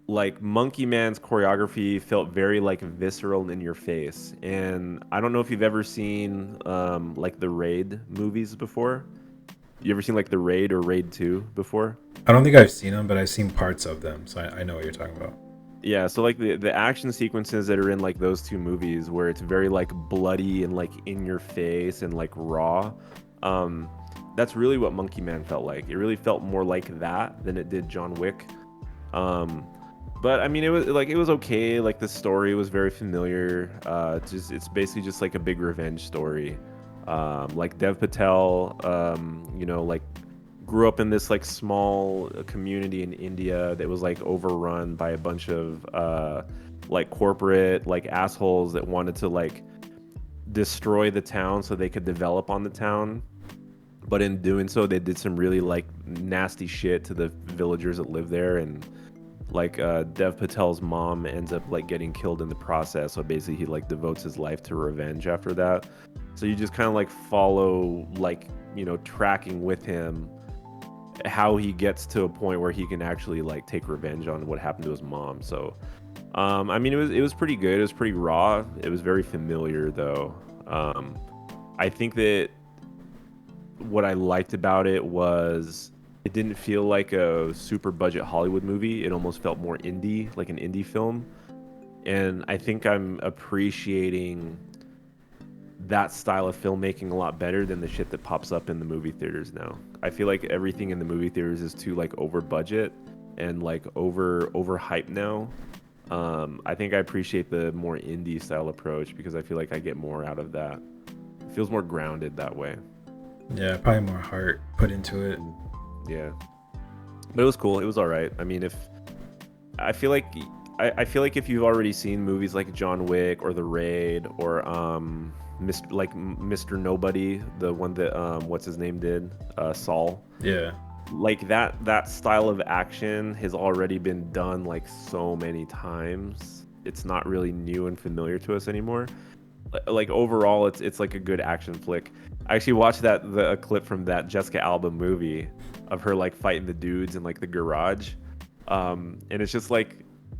Like Monkey Man's choreography felt very like visceral and in your face. And I don't know if you've ever seen like the Raid movies before. You ever seen like the Raid or Raid 2 before? I don't think I've seen them, but I've seen parts of them, so I know what you're talking about. Yeah, so like the action sequences that are in like those two movies where it's very like bloody and like in your face and like raw. Um that's really what Monkey Man felt like. It really felt more like that than it did John Wick. Um but I mean it was okay. Like the story was very familiar. It's basically just like a big revenge story. Like Dev Patel like grew up in this like small community in India that was like overrun by a bunch of like corporate like assholes that wanted to like destroy the town so they could develop on the town. But in doing so, they did some really like nasty shit to the villagers that live there, and like Dev Patel's mom ends up like getting killed in the process. So basically, he like devotes his life to revenge after that. So you just kind of like follow like tracking with him how he gets to a point where he can actually like take revenge on what happened to his mom. So, I mean, it was pretty good. It was pretty raw. It was very familiar though. I think that what I liked about it was it didn't feel like a super budget Hollywood movie. It almost felt more indie, like an indie film. And I think I'm appreciating that style of filmmaking a lot better than the shit that pops up in the movie theaters now. I feel like everything in the movie theaters is too like over budget and like over hype now. I think I appreciate the more indie style approach because I feel like I get more out of that. It feels more grounded that way. Yeah, probably more heart put into it. Yeah, but it was cool. It was all right. I mean, if I feel like I feel like if you've already seen movies like John Wick or The Raid or Mr. Nobody, the one that what's his name did, Saul. Yeah. Like that style of action has already been done like so many times. It's not really new and familiar to us anymore. Like overall, it's like a good action flick. I actually watched a clip from that Jessica Alba movie of her like fighting the dudes in like the garage, and it's just like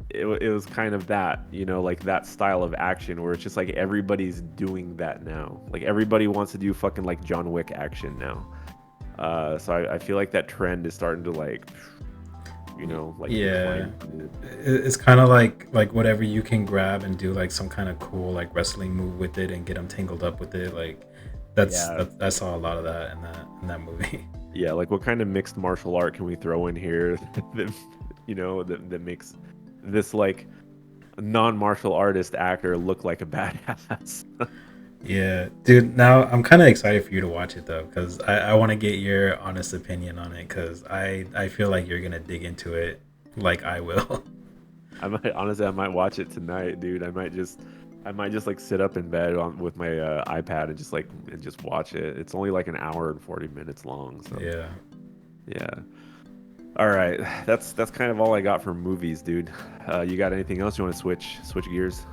it was kind of that like that style of action where it's just like everybody's doing that now. Like everybody wants to do fucking like John Wick action now. So I feel like that trend is starting to like Yeah, decline. it's kind of like whatever you can grab and do like some kind of cool like wrestling move with it and get them tangled up with it. Like Yeah, I saw a lot of that in that movie. yeah. Like what kind of mixed martial art can we throw in here that that makes this like non-martial artist actor look like a badass? Yeah, dude. Now I'm kind of excited for you to watch it though, because I want to get your honest opinion on it, because I feel like you're gonna dig into it like I will. I might watch it tonight, dude. I might just like sit up in bed with my iPad and just watch it. It's only like an hour and 40 minutes long, so Yeah. yeah. All right, that's kind of all I got for movies, dude. You got anything else you want to switch gears?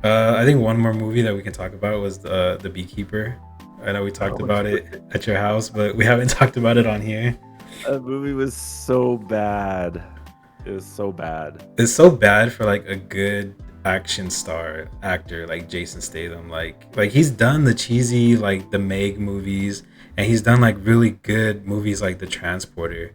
I think one more movie that we can talk about was the Beekeeper. I know we talked Oh, about it at your house, but we haven't talked about it on here. that movie was so bad. It was so bad. It's so bad for like a good action star actor like Jason Statham. Like he's done the cheesy like the Meg movies, and he's done like really good movies like The Transporter.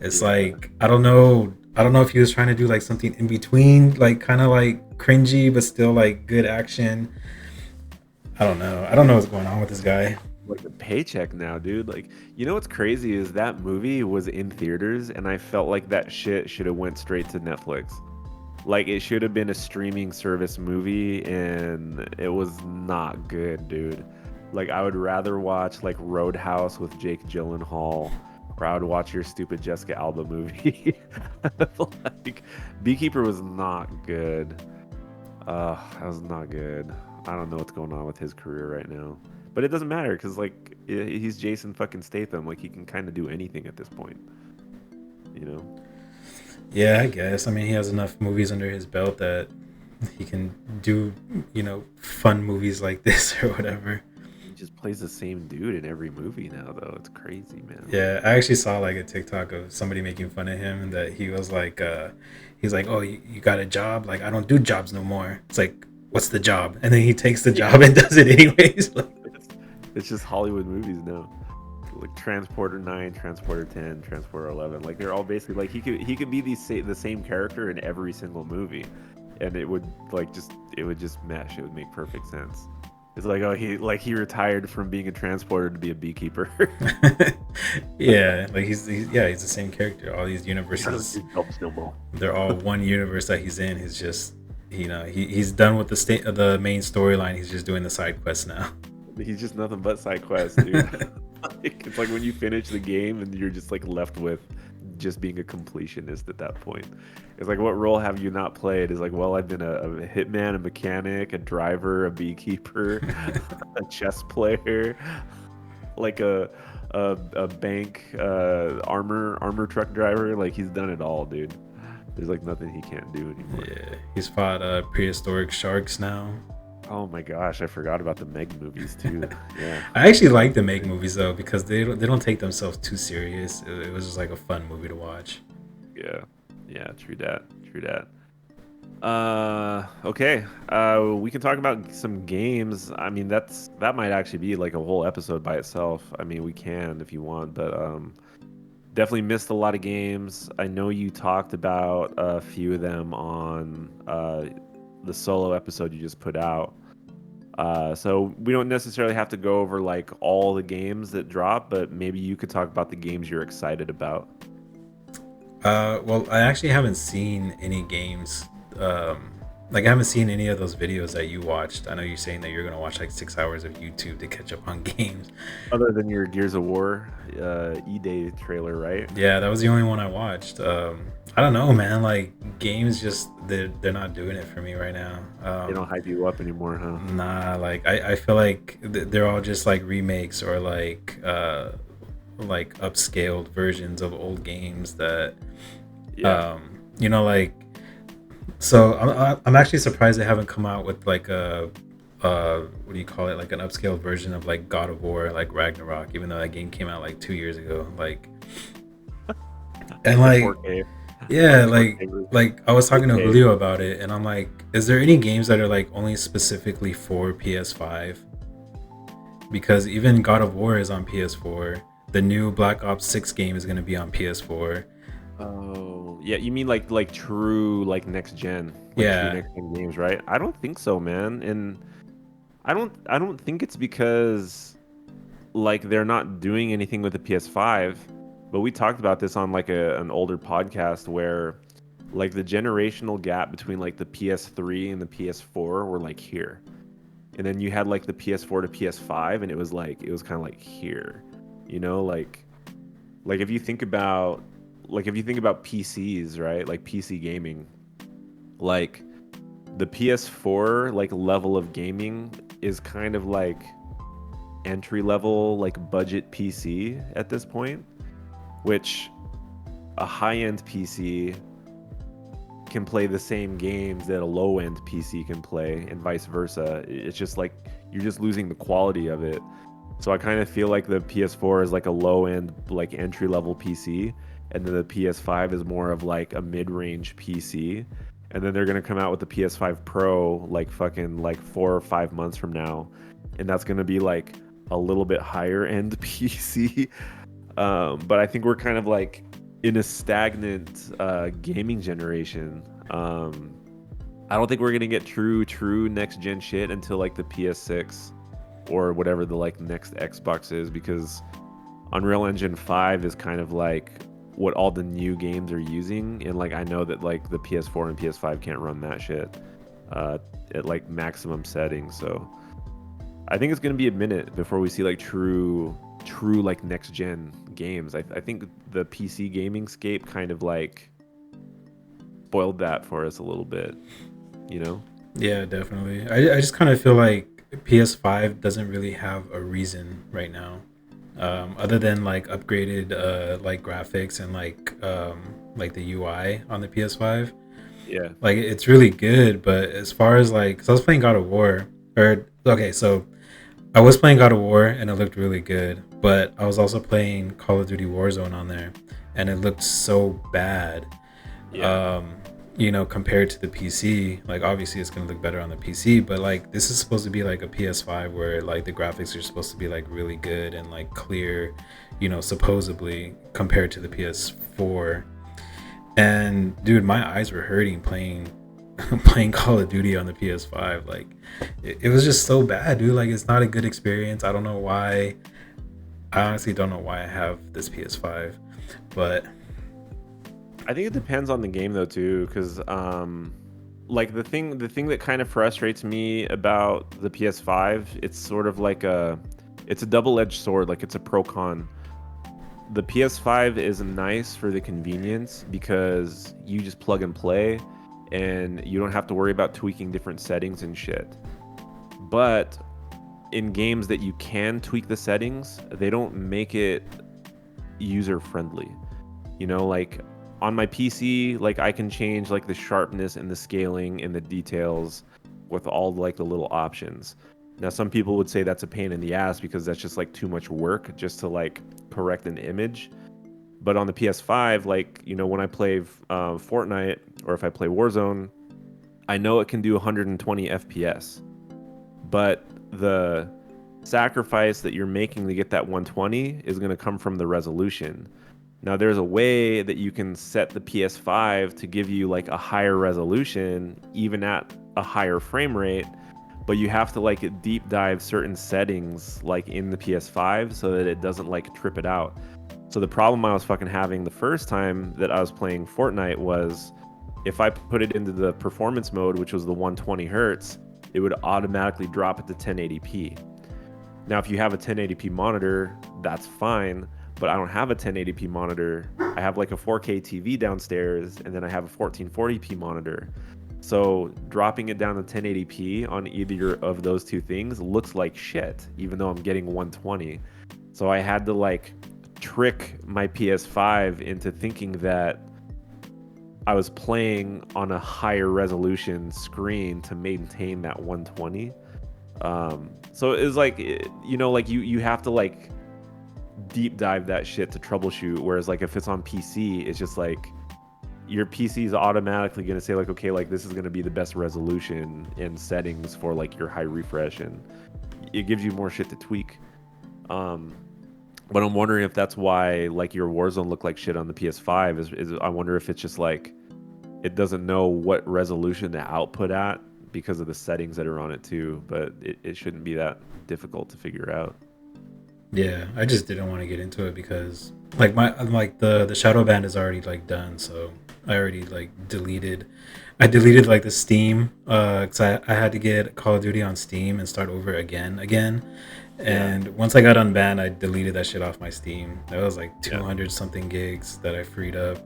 It's Yeah. like I don't know if he was trying to do like something in between, like kind of like cringy but still like good action. I don't know what's going on with this guy. Like a paycheck now, dude. Like, what's crazy is that movie was in theaters, and I felt like that shit should have went straight to Netflix. Like, it should have been a streaming service movie, and it was not good, dude. Like, I would rather watch like Roadhouse with Jake Gyllenhaal, or I would watch your stupid Jessica Alba movie. Like, Beekeeper was not good. That was not good. I don't know what's going on with his career right now, but it doesn't matter because like he's Jason fucking Statham. Like he can kind of do anything at this point, you know. Yeah, I guess. I mean, he has enough movies under his belt that he can do, fun movies like this or whatever. He just plays the same dude in every movie now, though. It's crazy, man. Yeah, I actually saw like a TikTok of somebody making fun of him and that he was like, he's like, oh, you got a job? Like, I don't do jobs no more. It's like, what's the job? And then he takes the job and does it anyways. Like, It's, it's just Hollywood movies now. Like Transporter 9, Transporter 10, Transporter 11. Like they're all basically like he could be the same character in every single movie, and it would just mesh. It would make perfect sense. It's like, oh, he retired from being a transporter to be a beekeeper. yeah, like he's the same character. All these universes, they're all one universe that he's in. He's just, he's done with the main storyline. He's just doing the side quests now. He's just nothing but side quests, dude. It's like when you finish the game and you're just like left with just being a completionist at that point. It's like, what role have you not played? It's like, well, I've been a hitman, a mechanic, a driver, a beekeeper, a chess player, like a bank armor truck driver. Like he's done it all, dude. There's like nothing he can't do anymore. Yeah, he's fought prehistoric sharks now. Oh my gosh, I forgot about the Meg movies too. Yeah. I actually like the Meg movies though because they don't take themselves too serious. It was just like a fun movie to watch. Yeah. Yeah, true that. True that. Okay. We can talk about some games. I mean, that might actually be like a whole episode by itself. I mean, we can if you want, but definitely missed a lot of games. I know you talked about a few of them on the solo episode you just put out. So we don't necessarily have to go over like all the games that drop, but maybe you could talk about the games you're excited about. Well, I actually haven't seen any games. Like I haven't seen any of those videos that you watched. I know you're saying that you're gonna watch like 6 hours of YouTube to catch up on games. Other than your Gears of War E-Day trailer, right? Yeah, that was the only one I watched. I don't know, man. Like games, just they're not doing it for me right now. They don't hype you up anymore, huh? Nah, like I feel like they're all just like remakes or like upscaled versions of old games that Yeah. like. So I'm actually surprised they haven't come out with like a what do you call it, like an upscaled version of like God of War, like Ragnarok, even though that game came out like 2 years ago. Like, and like 4K. yeah, 4K. like I was talking to 4K. Julio about it, and I'm like, is there any games that are like only specifically for PS5? Because even God of War is on PS4. The new Black Ops 6 game is going to be on PS4. Oh, yeah. You mean like true like next gen, Yeah. true next gen games, right? I don't think so, man. And I don't think it's because like they're not doing anything with the PS5. But we talked about this on like an older podcast where like the generational gap between like the PS3 and the PS4 were like here. And then you had like the PS4 to PS5 and it was kind of like here. You know, like if you think about PCs, right? Like PC gaming, like the PS4 like level of gaming is kind of like entry level like budget PC at this point, which a high-end PC can play the same games that a low-end PC can play and vice versa. It's just like you're just losing the quality of it. So I kind of feel like the PS4 is like a low-end like entry-level PC, and then the PS5 is more of like a mid-range PC. And then they're going to come out with the PS5 Pro like fucking like 4 or 5 months from now, and that's going to be like a little bit higher end PC. But I think we're kind of like in a stagnant gaming generation. I don't think we're gonna get true next gen shit until like the PS6 or whatever the like next Xbox is, because Unreal Engine 5 is kind of like what all the new games are using, and like I know that like the PS4 and PS5 can't run that shit at like maximum settings. So I think it's gonna be a minute before we see like true like next gen games. I think the PC gaming scape kind of like spoiled that for us a little bit, you know? Yeah, definitely. I just kind of feel like PS5 doesn't really have a reason right now, other than like upgraded like graphics and like the UI on the PS5. Yeah. Like it's really good, but as far as like, cause I was playing God of War, or okay, so I was playing God of War and it looked really good, but I was also playing Call of Duty Warzone on there, and it looked so bad. Yeah. um compared to the PC. Like obviously it's going to look better on the PC, but like this is supposed to be like a PS5 where like the graphics are supposed to be like really good and like clear, supposedly compared to the PS4. And dude, my eyes were hurting playing playing Call of Duty on the PS5. Like it was just so bad, dude. Like it's not a good experience. I don't know why. I honestly don't know why I have this PS5, but I think it depends on the game though too, because like the thing that kind of frustrates me about the PS5, it's sort of like it's a double-edged sword, like it's a pro con. The PS5 is nice for the convenience because you just plug and play and you don't have to worry about tweaking different settings and shit. But in games that you can tweak the settings, they don't make it user friendly. Like on my PC, like I can change like the sharpness and the scaling and the details with all like the little options. Now, some people would say that's a pain in the ass because that's just like too much work just to like correct an image. But on the PS5, like, when I play Fortnite or if I play Warzone, I know it can do 120 FPS. But the sacrifice that you're making to get that 120 is going to come from the resolution. Now, there's a way that you can set the PS5 to give you like a higher resolution, even at a higher frame rate, but you have to like deep dive certain settings like in the PS5 so that it doesn't like trip it out. So the problem I was fucking having the first time that I was playing Fortnite was if I put it into the performance mode, which was the 120 hertz, it would automatically drop it to 1080p. Now, if you have a 1080p monitor, that's fine, but I don't have a 1080p monitor. I have like a 4K TV downstairs, and then I have a 1440p monitor. So dropping it down to 1080p on either of those two things looks like shit, even though I'm getting 120. So I had to like trick my PS5 into thinking that I was playing on a higher resolution screen to maintain that 120. So it was like, like you have to like deep dive that shit to troubleshoot. Whereas like if it's on PC, it's just like your PC is automatically going to say like, okay, like this is going to be the best resolution in settings for like your high refresh, and it gives you more shit to tweak. Um, but I'm wondering if that's why like your Warzone looked like shit on the PS5. Is I wonder if it's just like it doesn't know what resolution to output at because of the settings that are on it too. But it shouldn't be that difficult to figure out. yeah, I just didn't want to get into it because like the shadow ban is already like done, so I already like deleted. I deleted like the Steam because I had to get Call of Duty on Steam and start over again. Yeah, And once I got unbanned, I deleted that shit off my Steam. That was like yeah. 200 something gigs that I freed up.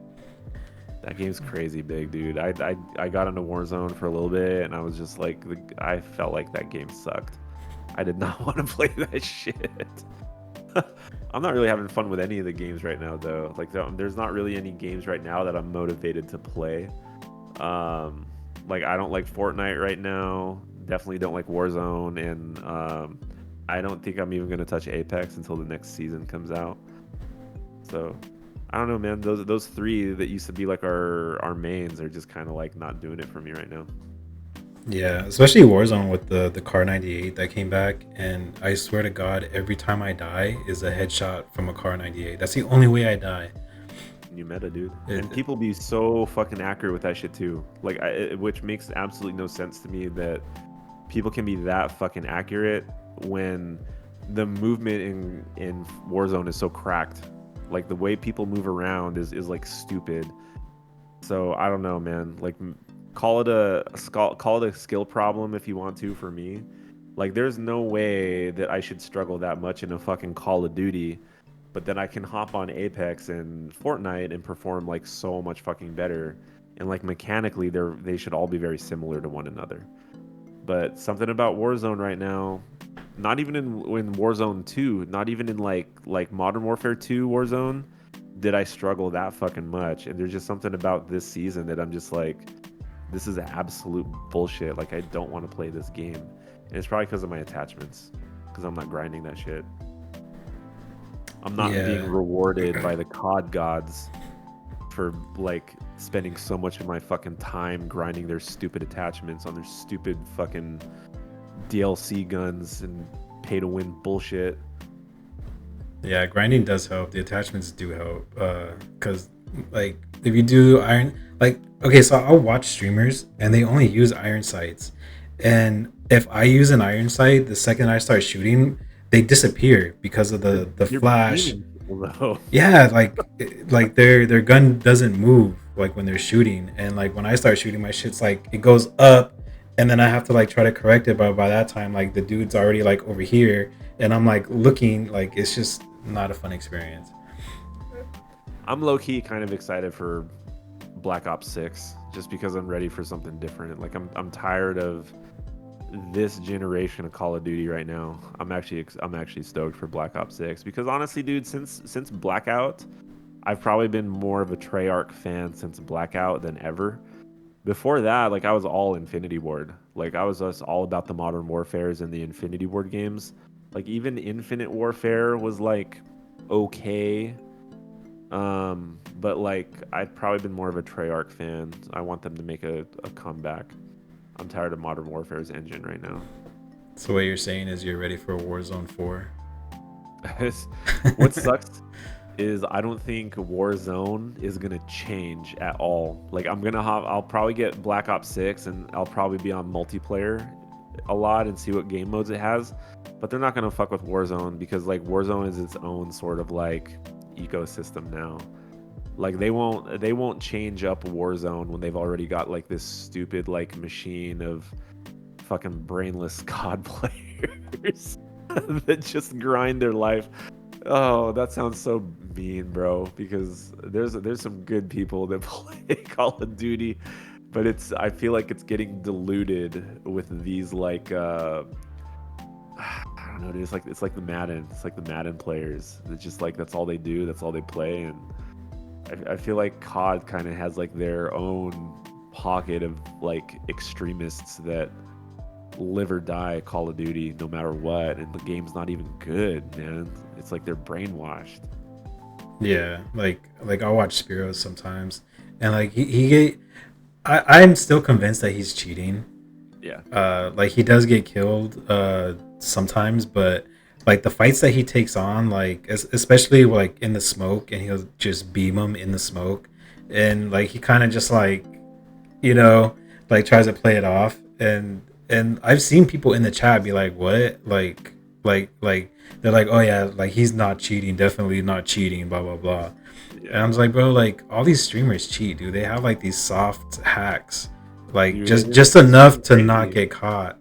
That game's crazy big, dude. I got into Warzone for a little bit, and I was just like, I felt like that game sucked. I did not want to play that shit. I'm not really having fun with any of the games right now, though. Like, there's not really any games right now that I'm motivated to play. Um, like, I don't like Fortnite right now. Definitely don't like Warzone, and I don't think I'm even gonna touch Apex until the next season comes out. So, I don't know, man. Those three that used to be like our mains are just kind of like not doing it for me right now. Yeah, especially Warzone with the Car 98 that came back, and I swear to God, every time I die is a headshot from a Car 98. That's the only way I die. New meta, dude. And It, people be so fucking accurate with that shit too. Like, which makes absolutely no sense to me that people can be that fucking accurate when the movement in Warzone is so cracked. Like the way people move around is like stupid. So I don't know, man. Like call it a skill problem if you want to. For me, like there's no way that I should struggle that much in a fucking Call of Duty, but then I can hop on Apex and Fortnite and perform like so much fucking better. And like mechanically, they should all be very similar to one another. but something about Warzone right now, not even in Warzone 2, not even in like Modern Warfare 2 Warzone, did I struggle that fucking much. And there's just something about this season that I'm just like, this is absolute bullshit. Like I don't want to play this game. And it's probably because of my attachments, because I'm not grinding that shit. I'm not being Yeah. rewarded by the COD gods for like spending so much of my fucking time grinding their stupid attachments on their stupid fucking DLC guns and pay to win bullshit. Yeah, grinding does help. The attachments do help. Cause like if you do iron, like okay, so I'll watch streamers and they only use iron sights, and if I use an iron sight, the second I start shooting, they disappear because of the You're flash. beaming people though. Yeah, like their gun doesn't move like when they're shooting, and like when I start shooting, my shit's like it goes up, and then I have to like try to correct it, but by that time, like the dude's already like over here, and I'm like looking like it's just not a fun experience. I'm low key kind of excited for Black Ops 6 just because I'm ready for something different. Like I'm tired of this generation of Call of Duty right now. I'm actually stoked for Black Ops 6 because honestly, dude, since Blackout, I've probably been more of a Treyarch fan since Blackout than ever. Before that, like I was all Infinity Ward. Like I was just all about the Modern Warfares and the Infinity Ward games. Like even Infinite Warfare was like okay. But like I've probably been more of a Treyarch fan. I want them to make a comeback. I'm tired of Modern Warfare's engine right now. So what you're saying is you're ready for Warzone 4? What sucks is I don't think Warzone is gonna change at all. Like I'll probably get Black Ops 6 and I'll probably be on multiplayer a lot and see what game modes it has. But they're not gonna fuck with Warzone because like Warzone is its own sort of like ecosystem now. Like they won't change up Warzone when they've already got like this stupid like machine of fucking brainless COD players that just grind their life. Oh, that sounds so mean, bro. Because there's some good people that play Call of Duty, but I feel like it's getting diluted with these like I don't know, dude. It's like the Madden. It's like the Madden players. It's just like that's all they do. That's all they play, and I feel like COD kind of has like their own pocket of like extremists that live or die Call of Duty no matter what, and the game's not even good, man. It's like they're brainwashed. Yeah, like I'll watch Spiros sometimes, and like I'm still convinced that he's cheating. Yeah, Like he does get killed sometimes, but like the fights that he takes on, like especially like in the smoke, and he'll just beam him in the smoke, and like he kind of just like you know like tries to play it off, and I've seen people in the chat be like, what, like they're like, oh yeah, like he's not cheating, definitely not cheating, blah blah blah. And yeah. I'm just like, bro, like all these streamers cheat, dude. They have like these soft hacks, like Dude, just it's enough fucking to not crazy. get caught,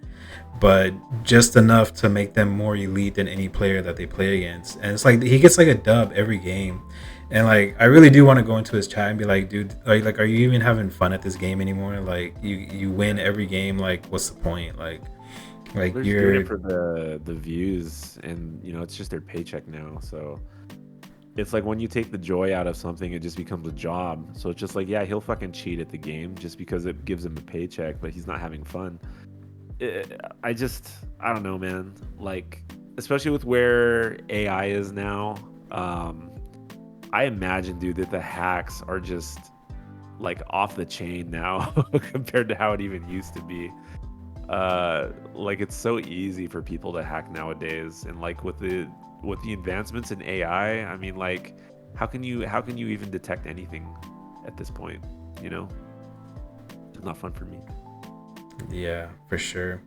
but just enough to make them more elite than any player that they play against. And it's like he gets like a dub every game. And like I really do want to go into his chat and be like, dude, like are you even having fun at this game anymore? Like you win every game, like what's the point? Well, Like they're just doing it you're for the views, and it's just their paycheck now. So it's like when you take the joy out of something, it just becomes a job. So it's just like, yeah, he'll fucking cheat at the game just because it gives him a paycheck, but he's not having fun. I don't know, man. Like, especially with where AI is now, I imagine, dude, that the hacks are just like off the chain now compared to how it even used to be. Like it's so easy for people to hack nowadays, and like with the advancements in AI, I mean, like, how can you even detect anything at this point? You know, it's not fun for me. yeah, for sure.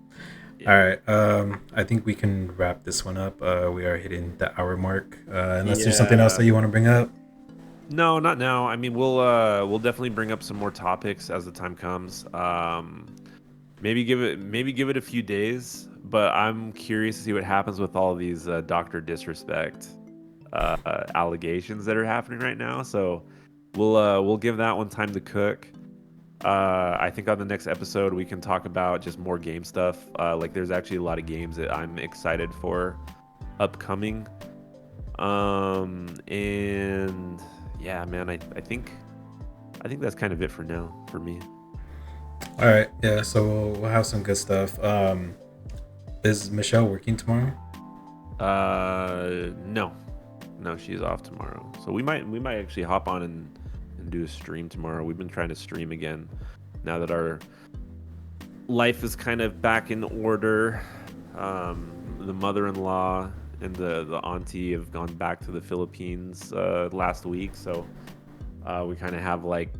All Yeah. right. I think we can wrap this one up. We are hitting the hour mark. Unless there's something else Yeah. that you want to bring up. No, not now. I mean, we'll definitely bring up some more topics as the time comes. Maybe give it a few days, but I'm curious to see what happens with all these Doctor Disrespect allegations that are happening right now. So we'll give that one time to cook. I think on the next episode we can talk about just more game stuff. Like there's actually a lot of games that I'm excited for upcoming. And yeah, man, I think that's kind of it for now for me. All right, yeah. So we'll have some good stuff. Is Michelle working tomorrow? No, no, she's off tomorrow. So we might actually hop on and do a stream tomorrow. We've been trying to stream again now that our life is kind of back in order. The mother-in-law and the auntie have gone back to the Philippines last week, so we kind of have like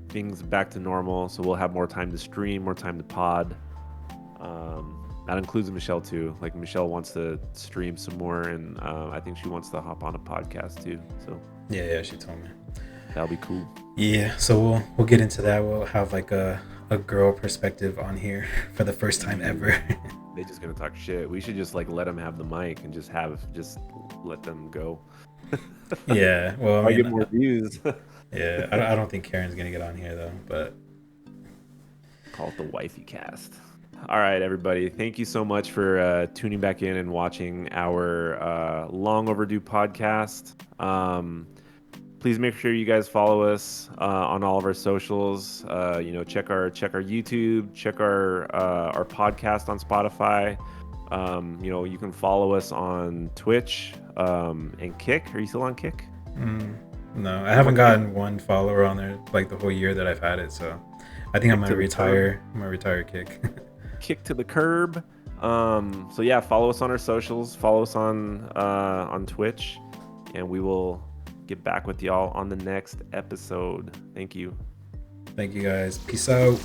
things back to normal. So we'll have more time to stream, more time to pod. That includes Michelle too. Like Michelle wants to stream some more, and I think she wants to hop on a podcast too. So Yeah, she told me. that'll be cool. Yeah, so we'll get into that. We'll have like a girl perspective on here for the first time ever. They just gonna talk shit. We should just like let them have the mic and just let them go. Yeah, well, I I get mean, more views. yeah, I don't think Karen's gonna get on here though, but Call it the wifey cast. All right, everybody. Thank you so much for tuning back in and watching our long overdue podcast. Please make sure you guys follow us on all of our socials. Check our YouTube, check our podcast on Spotify. You can follow us on Twitch and Kick. Are you still on Kick? no, I haven't gotten one follower on there like the whole year that I've had it. So I think I'm gonna retire. I'm gonna retire Kick. Kick to the curb. So yeah, follow us on our socials. Follow us on Twitch, and we will get back with y'all on the next episode. Thank you. Thank you guys. Peace out.